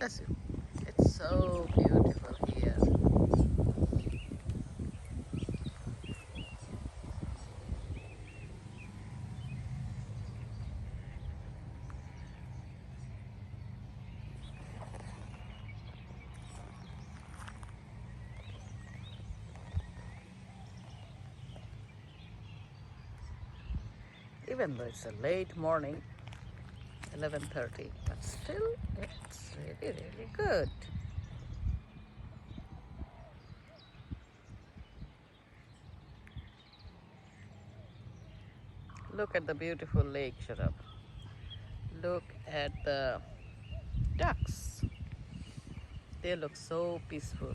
bless you. It's so beautiful here. Even though it's a late morning, 11:30, but still it's really, really good. Look at the beautiful lake, Sharab. Look at the ducks. They look so peaceful.